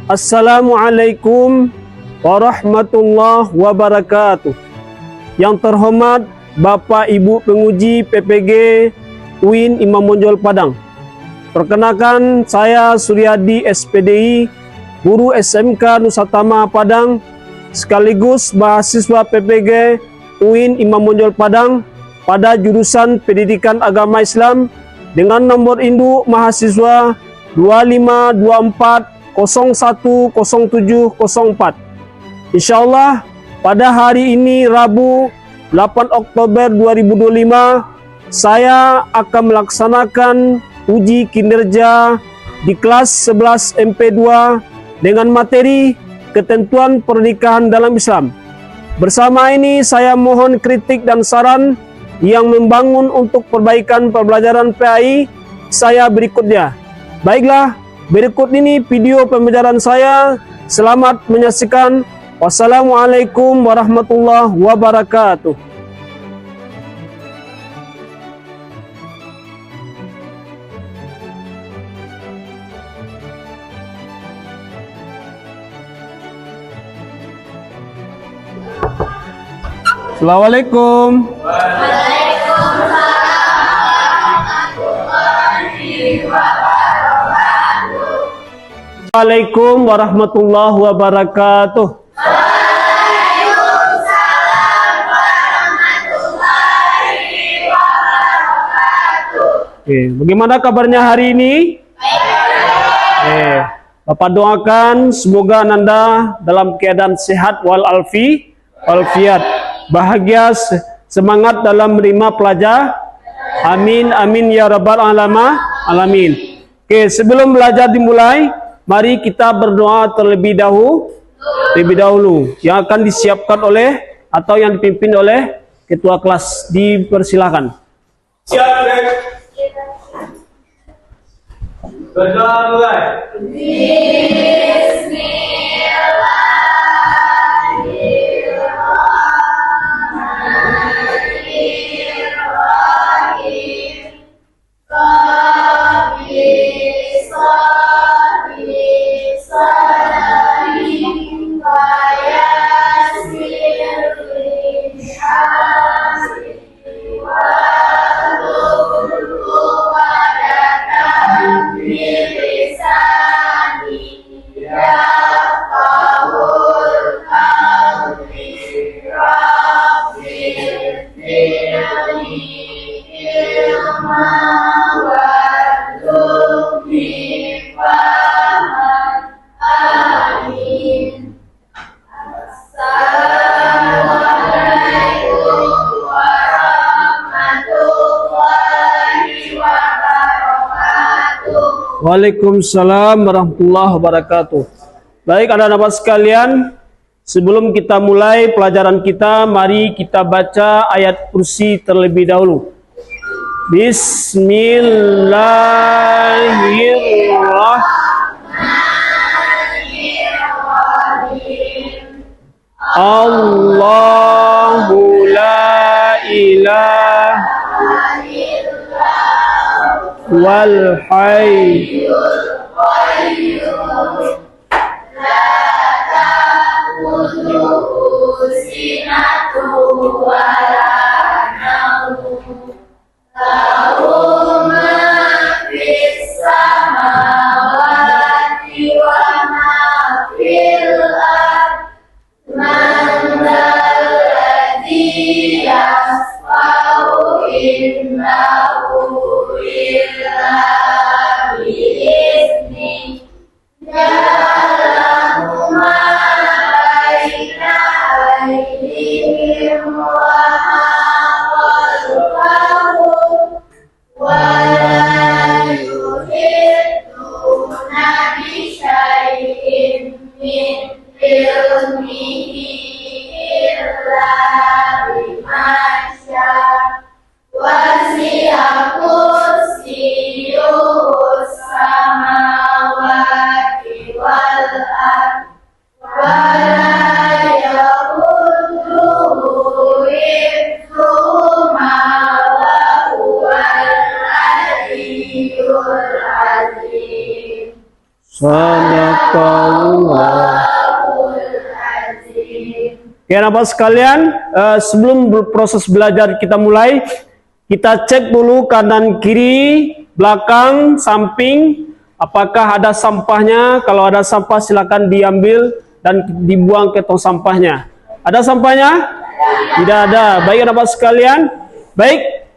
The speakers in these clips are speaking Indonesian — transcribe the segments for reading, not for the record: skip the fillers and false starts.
Assalamualaikum warahmatullahi wabarakatuh. Yang terhormat Bapak Ibu Penguji PPG UIN Imam Bonjol Padang. Perkenalkan, saya Suryadi SPDI, Guru SMK Nusatama Padang, sekaligus mahasiswa PPG UIN Imam Bonjol Padang pada jurusan Pendidikan Agama Islam dengan nomor induk mahasiswa 2524 010704. Insyaallah pada hari ini Rabu 8 Oktober 2025 saya akan melaksanakan uji kinerja di kelas 11 MP2 dengan materi ketentuan pernikahan dalam Islam. Bersama ini saya mohon kritik dan saran yang membangun untuk perbaikan pembelajaran PAI saya berikutnya. Baiklah, berikut ini video pembelajaran saya. Selamat menyaksikan. Wassalamualaikum warahmatullahi wabarakatuh. Assalamualaikum. Waalaikumsalam warahmatullahi wabarakatuh. Waalaikumsalam warahmatullahi wabarakatuh. Oke, bagaimana kabarnya hari ini? Baik. Bapak doakan semoga Anda dalam keadaan sehat walafiat, bahagia, semangat dalam menerima pelajar. Amin amin ya rabbal alamin. Oke, sebelum belajar dimulai, mari kita berdoa terlebih dahulu yang akan disiapkan oleh atau yang dipimpin oleh ketua kelas. Dipersilakan. Siap, Greg. Berdoa mulai. Waalaikumsalam warahmatullahi wabarakatuh. Baik anak-anak sekalian, sebelum kita mulai pelajaran kita, mari kita baca ayat kursi terlebih dahulu. Bismillahirrahmanirrahim. Allahu la ilaha wal hayyul qayyum la ta'khudhuhu sinatun wa la nawm lahu ma fis samawati wa ma fil ardh man dzal ladzi yashfa'u indahu Sadaqallahul Oke, Bapak sekalian, sebelum proses belajar kita mulai, kita cek dulu kanan kiri, belakang, samping, apakah ada sampahnya. Kalau ada sampah silakan diambil dan dibuang ke tong sampahnya. Ada sampahnya? Tidak ada. Baik Bapak sekalian. Baik,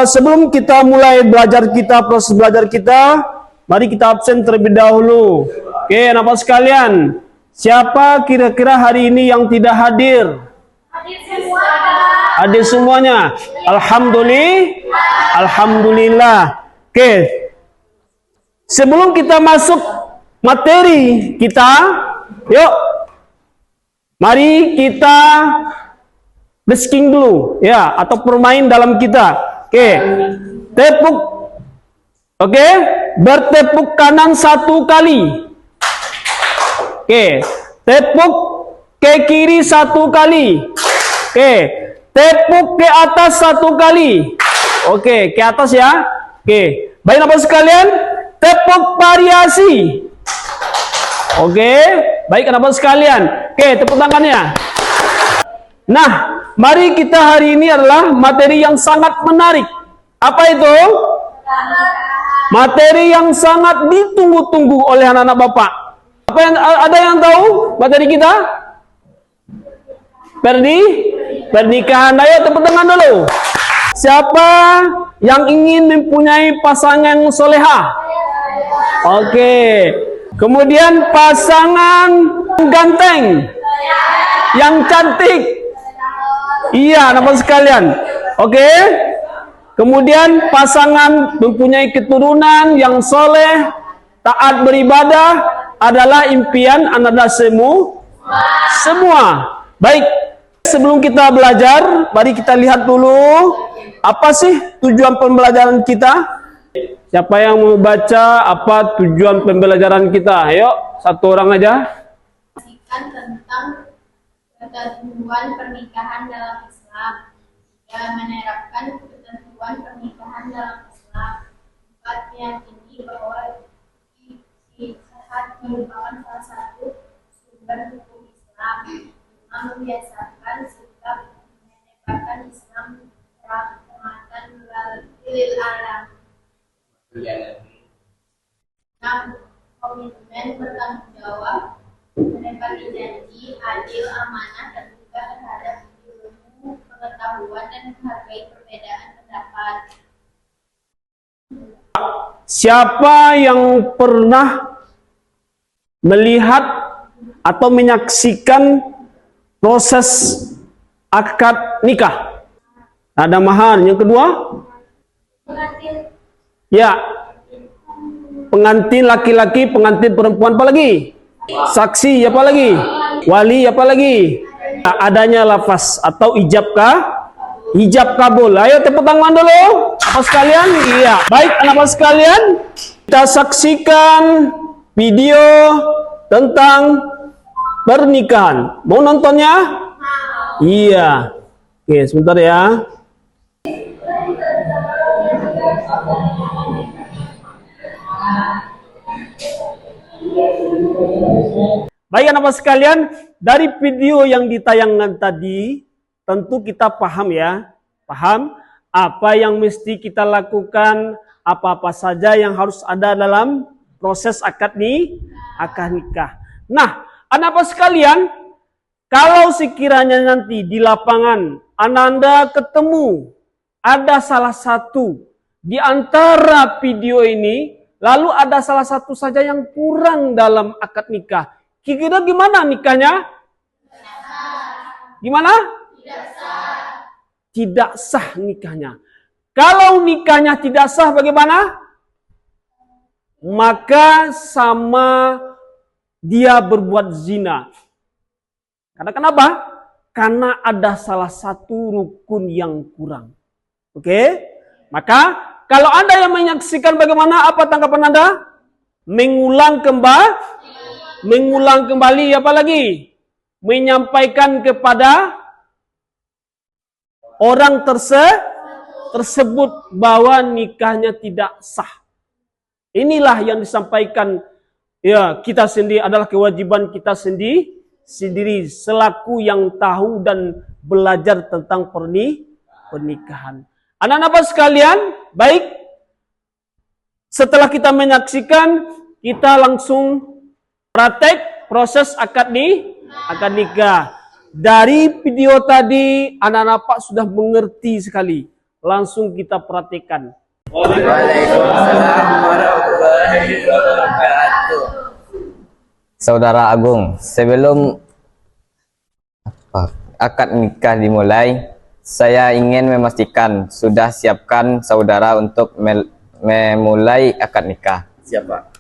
sebelum kita mulai belajar kita, proses belajar kita, mari kita absen terlebih dahulu. Oke, Bapak sekalian. Siapa kira-kira hari ini yang tidak hadir? Hadir semuanya. Alhamdulillah. Oke. Sebelum kita masuk materi kita, yuk. Mari kita brisking dulu ya, atau bermain dalam kita. Oke. Tepuk. Oke, bertepuk kanan 1 kali. Oke, tepuk ke kiri 1 kali. Oke, tepuk ke atas 1 kali. Oke, ke atas ya. Oke, baik Bapak sekalian, tepuk variasi. Oke, baik Bapak sekalian. Oke, tepuk tangannya. Nah, mari kita hari ini adalah materi yang sangat menarik. Apa itu? Materi yang sangat ditunggu-tunggu oleh anak-anak Bapak. Apa yang ada yang tahu materi kita? Pernikahan. Ayo tepuk tangan dulu. Siapa yang ingin mempunyai pasangan soleha? Oke. Kemudian pasangan ganteng, yang cantik. Iya, Bapak sekalian. Oke. Kemudian pasangan mempunyai keturunan yang soleh, taat beribadah, adalah impian anak-anak semua. Baik, sebelum kita belajar, mari kita lihat dulu apa sih tujuan pembelajaran kita. Siapa yang mau baca apa tujuan pembelajaran kita? Ayo, satu orang aja. Tentang ketentuan pernikahan dalam Islam, dan menerapkan ketentuan pernikahan dalam Islam. 4, meyakini bahwa merupakan salah satu sumber hukum Islam. 5, membiasakan sikap menegakkan Islam rahmatan lil alamin. 6, komitmen bertanggung jawab, menepati janji, adil, amanah, terbuka terhadap ilmu, pengetahuan, dan menghargai perbedaan pendapat. Siapa yang pernah melihat atau menyaksikan proses akad nikah? Ada mahar. Yang kedua? Ya. Pengantin laki-laki, pengantin perempuan, apa lagi? Saksi, apa lagi? Wali, apa lagi? Adanya lafaz atau ijab kabul. Ayo tepuk tangan dulu, Bapak sekalian. Iya. Baik, anak-anak sekalian, kita saksikan video tentang pernikahan. Mau nontonnya? Iya. Oke, sebentar ya. Baik anak-anak sekalian, dari video yang ditayangkan tadi, tentu kita paham ya. Paham apa yang mesti kita lakukan, apa-apa saja yang harus ada dalam proses akad nikah. Nah, anak-anak sekalian, kalau sekiranya nanti di lapangan Anda ketemu ada salah satu di antara video ini, lalu ada salah satu saja yang kurang dalam akad nikah. Kira-kira gimana nikahnya? Gimana? Tidak sah nikahnya. Kalau nikahnya tidak sah bagaimana? Maka sama dia berbuat zina. Karena kenapa? Karena ada salah satu rukun yang kurang. Oke? Maka kalau Anda yang menyaksikan bagaimana, apa tanggapan Anda? Mengulang kembali apa lagi? Menyampaikan kepada orang tersebut bahwa nikahnya tidak sah. Inilah yang disampaikan Ya, kita sendiri adalah kewajiban kita sendiri selaku yang tahu dan belajar tentang pernikahan. Anak-anak Bapak sekalian, baik. Setelah kita menyaksikan, kita langsung praktek proses akad nikah. Dari video tadi, anak-anak Pak sudah mengerti sekali. Langsung kita praktekkan. Waalaikumsalam warahmatullahi wabarakatuh. Saudara Agung, sebelum akad nikah dimulai, saya ingin memastikan sudah siapkan saudara untuk memulai akad nikah. Siapa?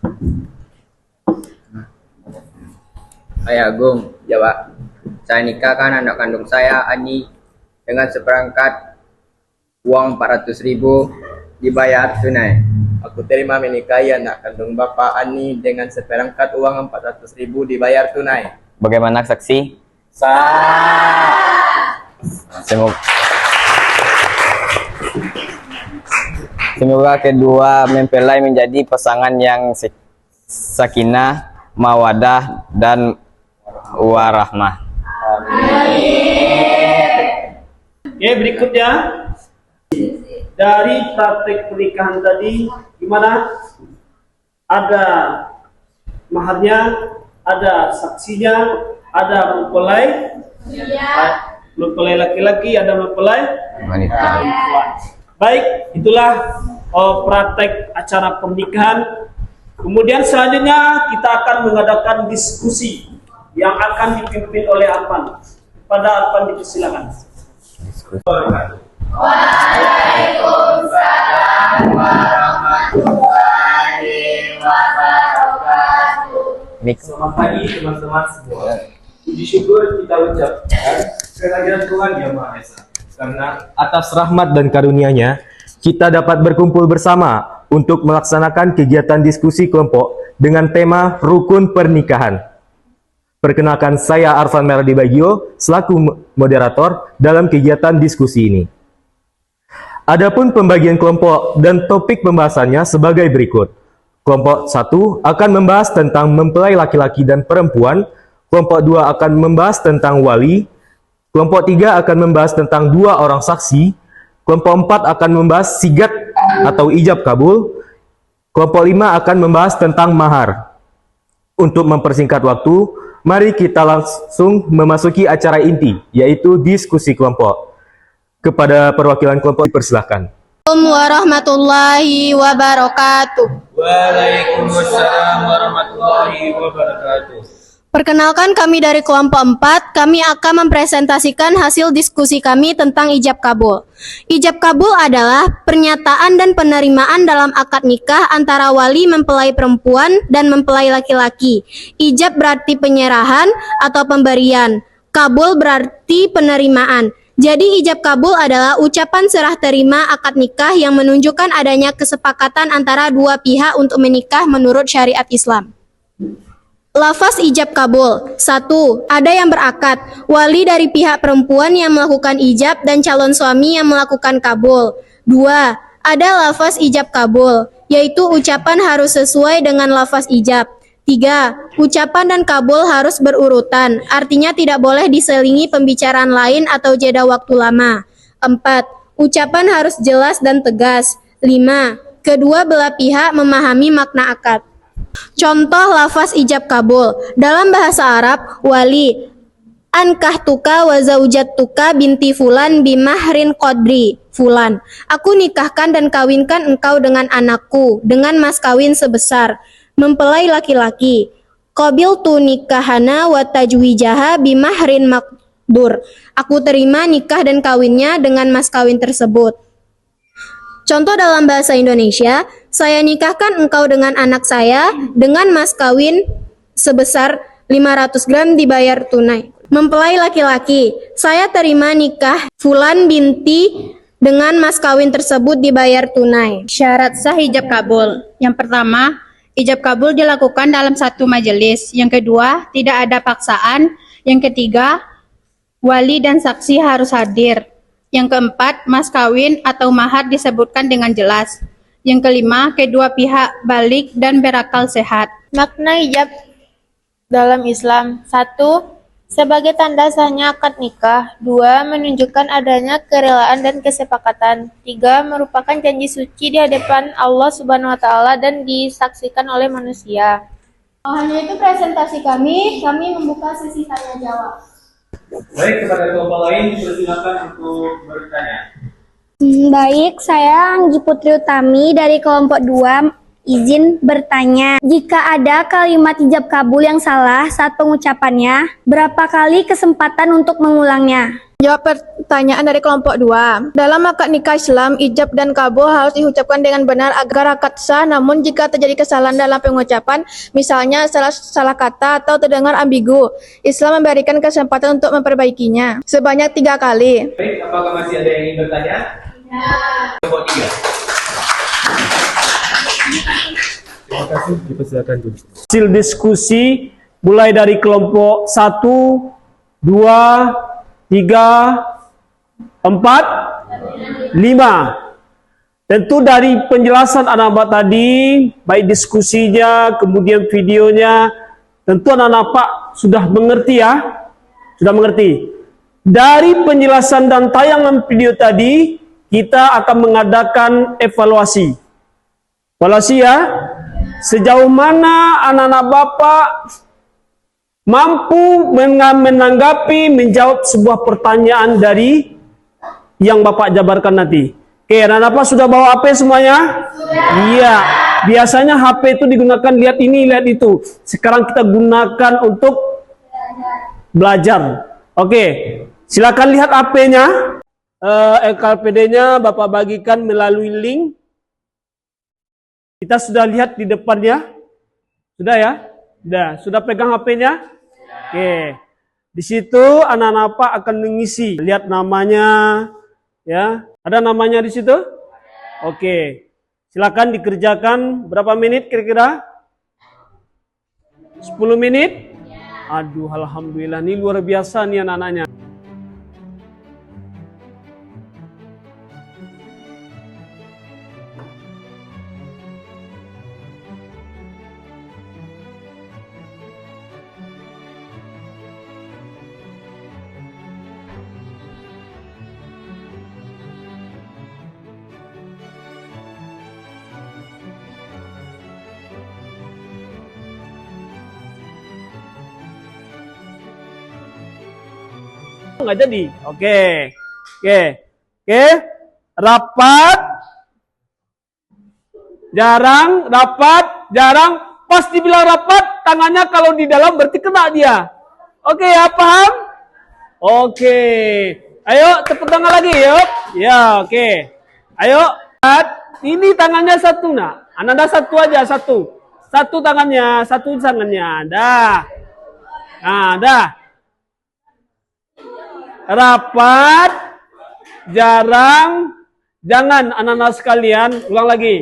Ayah Agung, ya Pak. Saya nikahkan anak kandung saya, Ani, dengan seperangkat uang 400.000 dibayar tunai. Aku terima menikahi anak kandung Bapak Ani dengan seperangkat uang 400.000 dibayar tunai. Bagaimana saksi? Semoga kedua mempelai menjadi pasangan yang sakinah, mawadah, dan warahmah. Oke, berikutnya. Dari praktek pernikahan tadi, gimana? Ada maharnya, ada saksinya, ada mempelai, mempelai laki-laki, ada mempelai Wanita. Baik, itulah praktek acara pernikahan. Kemudian selanjutnya kita akan mengadakan diskusi yang akan dipimpin oleh Arfan. Pada Arfan dipersilakan. Waalaikumsalam warahmatullahi wabarakatuh. Selamat pagi teman-teman semua. Puji syukur kita ucapkan kehadiran Tuhan Yang Maha Esa. Karena atas rahmat dan karunia-Nya, kita dapat berkumpul bersama untuk melaksanakan kegiatan diskusi kelompok dengan tema Rukun Pernikahan. Perkenalkan, saya Arfan Meradi Bagio selaku moderator dalam kegiatan diskusi ini. Adapun pembagian kelompok dan topik pembahasannya sebagai berikut. Kelompok 1 akan membahas tentang mempelai laki-laki dan perempuan. Kelompok 2 akan membahas tentang wali. Kelompok 3 akan membahas tentang 2 orang saksi. Kelompok 4 akan membahas sigat atau ijab kabul. Kelompok 5 akan membahas tentang mahar. Untuk mempersingkat waktu, mari kita langsung memasuki acara inti, yaitu diskusi kelompok. Kepada perwakilan kelompok dipersilahkan. Assalamualaikum warahmatullahi wabarakatuh. Waalaikumsalam warahmatullahi wabarakatuh. Perkenalkan, kami dari kelompok 4, kami akan mempresentasikan hasil diskusi kami tentang ijab kabul. Ijab kabul adalah pernyataan dan penerimaan dalam akad nikah antara wali mempelai perempuan dan mempelai laki-laki. Ijab berarti penyerahan atau pemberian. Kabul berarti penerimaan. Jadi ijab kabul adalah ucapan serah terima akad nikah yang menunjukkan adanya kesepakatan antara dua pihak untuk menikah menurut syariat Islam. Lafaz ijab kabul. 1. Ada yang berakad, wali dari pihak perempuan yang melakukan ijab dan calon suami yang melakukan kabul. 2. Ada lafaz ijab kabul, yaitu ucapan harus sesuai dengan lafaz ijab. 3. Ucapan dan kabul harus berurutan, artinya tidak boleh diselingi pembicaraan lain atau jeda waktu lama. 4. Ucapan harus jelas dan tegas. 5. Kedua belah pihak memahami makna akad. Contoh lafaz ijab kabul. Dalam bahasa Arab, wali ankahtuka wa zaujatuka binti fulan bimahrin qadri fulan. Aku nikahkan dan kawinkan engkau dengan anakku dengan mas kawin sebesar. Mempelai laki-laki, qabiltu nikahana wa tajwijaha bimahrin makdur. Aku terima nikah dan kawinnya dengan mas kawin tersebut. Contoh dalam bahasa Indonesia, saya nikahkan engkau dengan anak saya dengan mas kawin sebesar 500 gram dibayar tunai. Mempelai laki-laki, saya terima nikah fulan binti dengan mas kawin tersebut dibayar tunai. Syarat sah ijab kabul. Yang pertama, ijab kabul dilakukan dalam satu majelis. Yang kedua, tidak ada paksaan. Yang ketiga, wali dan saksi harus hadir. Yang keempat, mas kawin atau mahar disebutkan dengan jelas. Yang kelima, kedua pihak balik dan berakal sehat. Makna hijab dalam Islam. 1. Sebagai tanda sahnya akad nikah. 2. Menunjukkan adanya kerelaan dan kesepakatan. 3. Merupakan janji suci di hadapan Allah Subhanahu wa taala dan disaksikan oleh manusia. Hanya itu presentasi kami membuka sesi tanya jawab. Baik, kepada kelompok lain dipersilakan untuk bertanya. Baik, saya Anggi Putri Utami dari kelompok 2 izin bertanya. Jika ada kalimat hijab kabul yang salah saat pengucapannya, berapa kali kesempatan untuk mengulangnya? Jawab pertanyaan dari kelompok 2. Dalam akad nikah Islam, ijab dan kabul harus diucapkan dengan benar agar akad sah. Namun jika terjadi kesalahan dalam pengucapan, misalnya salah kata atau terdengar ambigu, Islam memberikan kesempatan untuk memperbaikinya sebanyak 3 kali. Baik, apakah masih ada yang ingin bertanya? Ya. Kelompok 3. Terima kasih, dipersilakan dulu. Hasil diskusi mulai dari kelompok 1, 2, 3, 4, 5. Tentu dari penjelasan anak-anak tadi, baik diskusinya, kemudian videonya, tentu anak-anak Pak sudah mengerti ya? Sudah mengerti. Dari penjelasan dan tayangan video tadi, kita akan mengadakan evaluasi. Evaluasi ya, sejauh mana anak-anak Bapak mampu menanggapi, menjawab sebuah pertanyaan dari yang Bapak jabarkan nanti. Oke, anak-anak Bapak sudah bawa HP semuanya? Iya. Biasanya HP itu digunakan lihat ini, lihat itu. Sekarang kita gunakan untuk belajar. Oke, silakan lihat HP-nya. LKPD-nya Bapak bagikan melalui link. Kita sudah lihat di depannya. Sudah ya? Sudah pegang HP-nya? Oke. Di situ anak-anak Pak akan mengisi. Lihat namanya ya. Ada namanya di situ? Oke. Silakan dikerjakan berapa menit kira-kira? 10 menit? Aduh, alhamdulillah ini luar biasa nih anak-anaknya. Nggak jadi. Oke. Rapat, jarang, pas dibilang rapat, tangannya kalau di dalam berarti kena dia. Oke ya, paham? Oke. Ayo, tepuk tangan lagi, yuk. Ya, oke. Ayo, ini tangannya satu, nak. Anda satu aja, satu. Satu tangannya. Dah. Nah, dah. Rapat, jarang, jangan anak-anak sekalian, ulang lagi.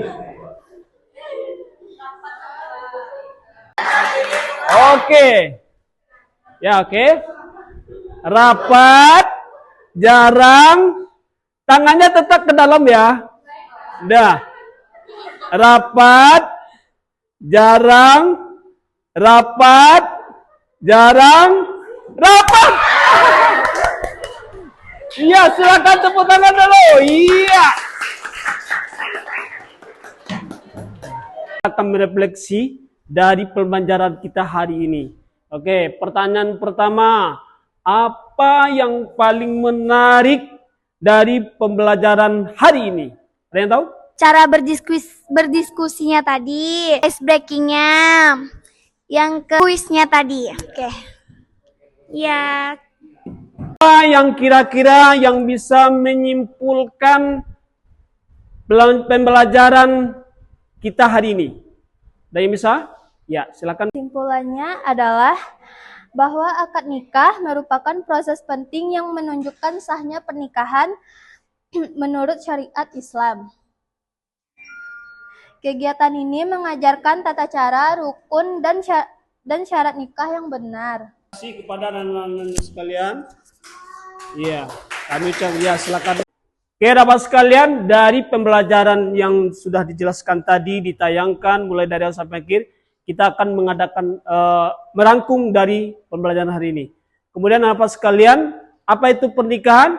Oke. Ya, oke. Rapat, jarang, tangannya tetap ke dalam ya. Dah. Rapat, jarang, rapat. Iya, silakan tepuk tangan dulu. Iya. Akan merefleksi dari pembelajaran kita hari ini. Oke, pertanyaan pertama, apa yang paling menarik dari pembelajaran hari ini? Ada yang tahu? Cara berdiskusinya tadi, ice breakingnya, yang ke kuisnya tadi. Oke. Ya. Apa yang kira-kira yang bisa menyimpulkan pembelajaran kita hari ini? Ada yang bisa? Ya, silakan. Kesimpulannya adalah bahwa akad nikah merupakan proses penting yang menunjukkan sahnya pernikahan menurut syariat Islam. Kegiatan ini mengajarkan tata cara, rukun, dan syarat nikah yang benar. Terima kasih kepada anak-anak sekalian. Iya, kami ucap ya, silakan. Oke, Bapak sekalian, dari pembelajaran yang sudah dijelaskan tadi, ditayangkan mulai dari awal sampai akhir, kita akan mengadakan merangkum dari pembelajaran hari ini. Kemudian apa sekalian? Apa itu pernikahan?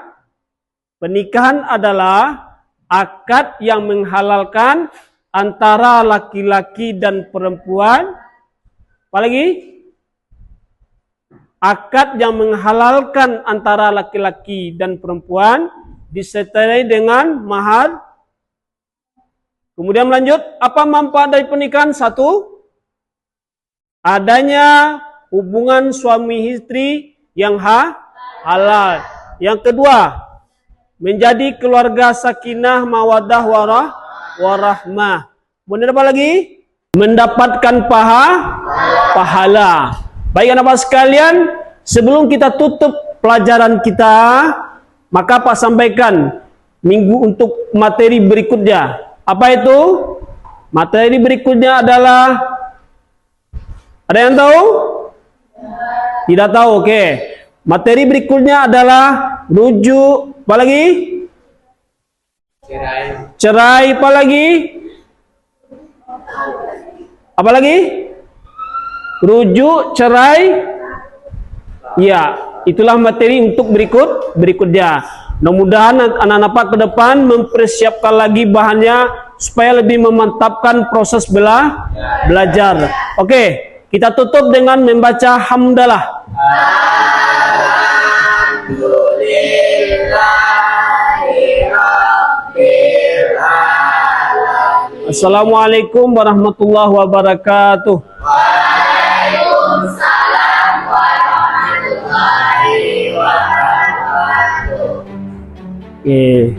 Pernikahan adalah akad yang menghalalkan antara laki-laki dan perempuan. Apalagi? Akad yang menghalalkan antara laki-laki dan perempuan disertai dengan mahar. Kemudian lanjut, apa manfaat dari pernikahan? Satu, adanya hubungan suami istri yang halal. Yang kedua, menjadi keluarga sakinah, mawaddah, warahmah. Kemudian apa lagi? Mendapatkan pahala. Baik anak-anak sekalian, sebelum kita tutup pelajaran kita, maka Pak sampaikan minggu untuk materi berikutnya. Apa itu? Materi berikutnya adalah, ada yang tahu? Tidak tahu, oke. Materi berikutnya adalah rujuk, apa lagi? Cerai, apa lagi? Apa lagi? Rujuk, cerai. Ya, itulah materi untuk berikutnya. Mudah-mudahan anak-anak Pak ke depan mempersiapkan lagi bahannya supaya lebih memantapkan proses belajar. Oke, kita tutup dengan membaca hamdalah. Assalamualaikum warahmatullahi wabarakatuh. Waalaikumsalam warahmatullahi wabarakatuh. Oke.